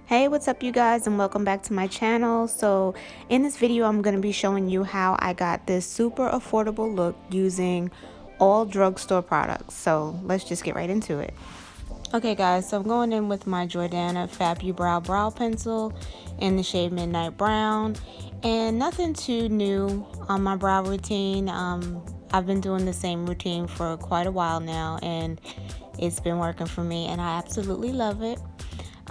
Hey, what's up you guys, and welcome back to my channel. So in this video I'm going to be showing you how I got this super affordable look using all drugstore products. So let's just get right into it. Okay guys, so I'm going in with my Jordana FabuBrow brow pencil in the shade Midnight Brown, and nothing too new on my brow routine. I've been doing the same routine for quite a while now and it's been working for me and I absolutely love it.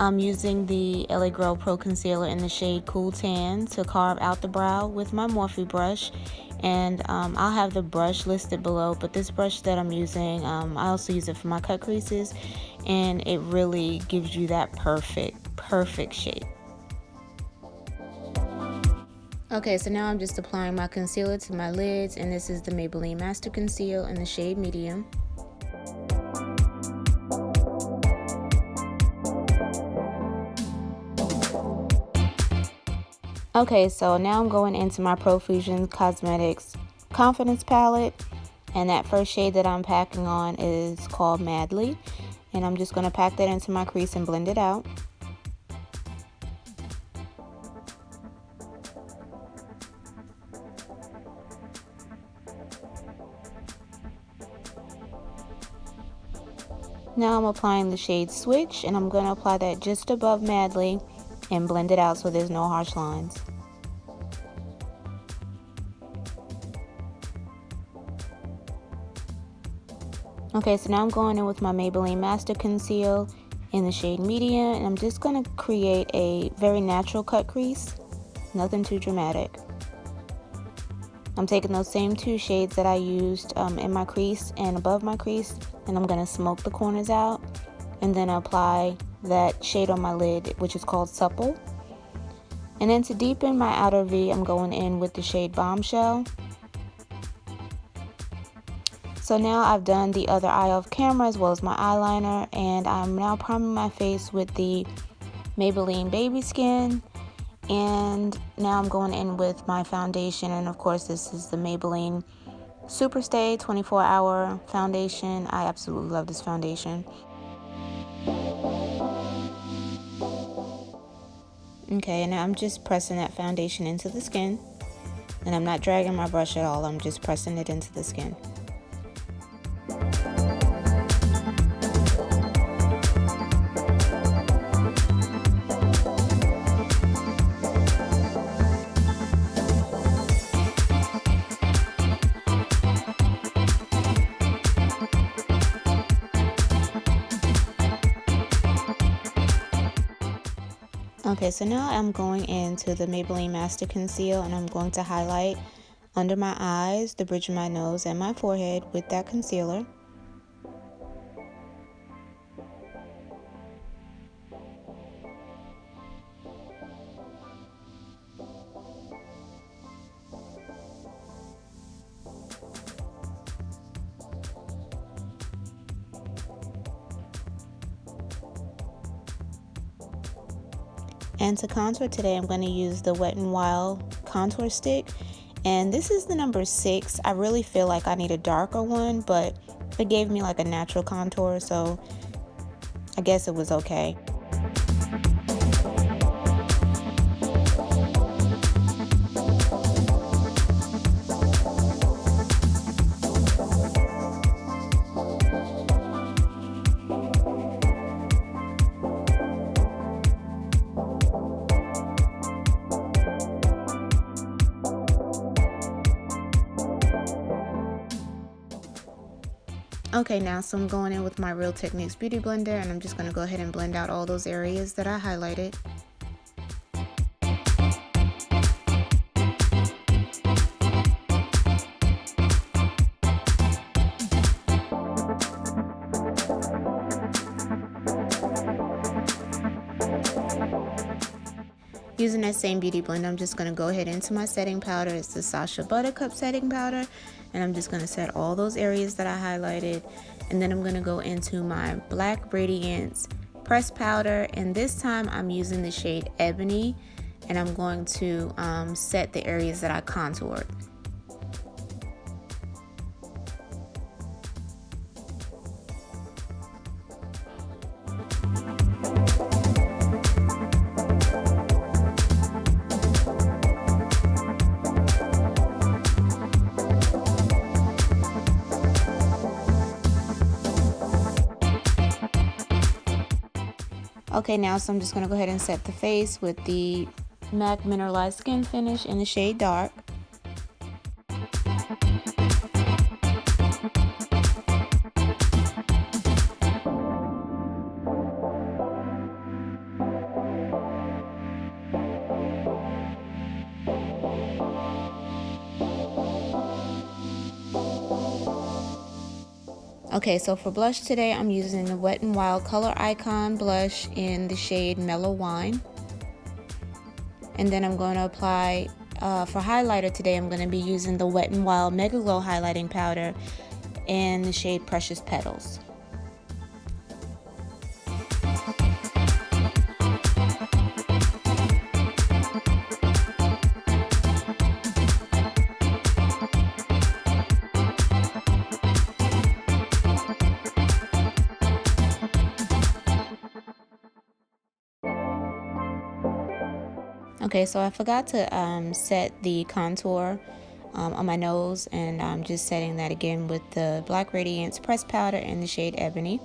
I'm using the LA Girl Pro Concealer in the shade Cool Tan to carve out the brow with my Morphe brush. And I'll have the brush listed below, but this brush that I'm using, I also use it for my cut creases, and it really gives you that perfect shape. Okay, so now I'm just applying my concealer to my lids, and this is the Maybelline MasterConceal in the shade Medium. Okay, so now I'm going into my Profusion Cosmetics Confidence Palette, and that first shade that I'm packing on is called Madly, and I'm just going to pack that into my crease and blend it out. Now I'm applying the shade Switch, and I'm going to apply that just above Madly and blend it out so there's no harsh lines. Okay, so now I'm going in with my Maybelline MasterConceal in the shade Medium, and I'm just going to create a very natural cut crease, nothing too dramatic. I'm taking those same two shades that I used in my crease and above my crease, and I'm going to smoke the corners out and then apply that shade on my lid, which is called Supple. And then to deepen my outer V, I'm going in with the shade Bombshell. So now I've done the other eye off camera as well as my eyeliner, and I'm now priming my face with the Maybelline Baby Skin. And now I'm going in with my foundation, and of course this is the Maybelline SuperStay 24-hour foundation. I absolutely love this foundation. Okay, and now I'm just pressing that foundation into the skin, and I'm not dragging my brush at all, I'm just pressing it into the skin. Okay, so now I'm going into the Maybelline MasterConceal, and I'm going to highlight under my eyes, the bridge of my nose, and my forehead with that concealer. And to contour today, I'm going to use the Wet n Wild contour stick, and this is the number 6. I really feel like I need a darker one, but it gave me like a natural contour, so I guess it was okay. Okay, now so I'm going in with my Real Techniques Beauty Blender, and I'm just going to go ahead and blend out all those areas that I highlighted. Using that same beauty blender, I'm just going to go ahead into my setting powder. It's the Sacha Buttercup setting powder, and I'm just going to set all those areas that I highlighted, and then I'm going to go into my Black Radiance pressed powder, and this time I'm using the shade Ebony, and I'm going to set the areas that I contoured. Okay, now so I'm just going to go ahead and set the face with the MAC Mineralized Skin Finish in the shade Dark. Okay, so for blush today, I'm using the Wet n Wild Color Icon blush in the shade Mellow Wine. And then I'm going to apply, for highlighter today, I'm going to be using the Wet n Wild Megaglo highlighting powder in the shade Precious Petals. Okay, so I forgot to set the contour on my nose, and I'm just setting that again with the Black Radiance pressed powder in the shade Ebony.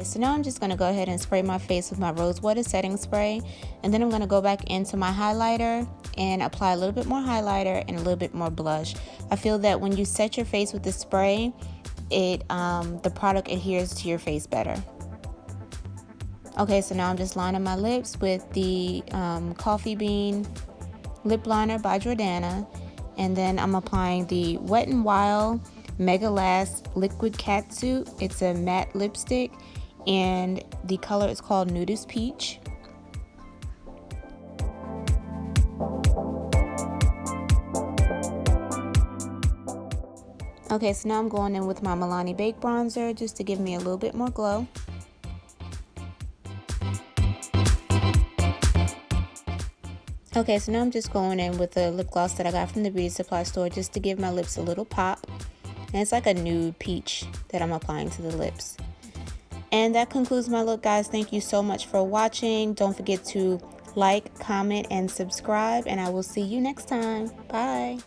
So now I'm just going to go ahead and spray my face with my Rose Water setting spray, and then I'm going to go back into my highlighter and apply a little bit more highlighter and a little bit more blush. I feel that when you set your face with the spray, the product adheres to your face better. Okay, so now I'm just lining my lips with the Coffee Bean lip liner by Jordana, and then I'm applying the Wet n Wild Megalast liquid catsuit. It's a matte lipstick, and the color is called Nudist Peach. Okay, so now I'm going in with my Milani Baked Bronzer just to give me a little bit more glow. Okay, so now I'm just going in with a lip gloss that I got from the beauty supply store just to give my lips a little pop. And it's like a nude peach that I'm applying to the lips. And that concludes my look, guys. Thank you so much for watching. Don't forget to like, comment, and subscribe, and I will see you next time. Bye.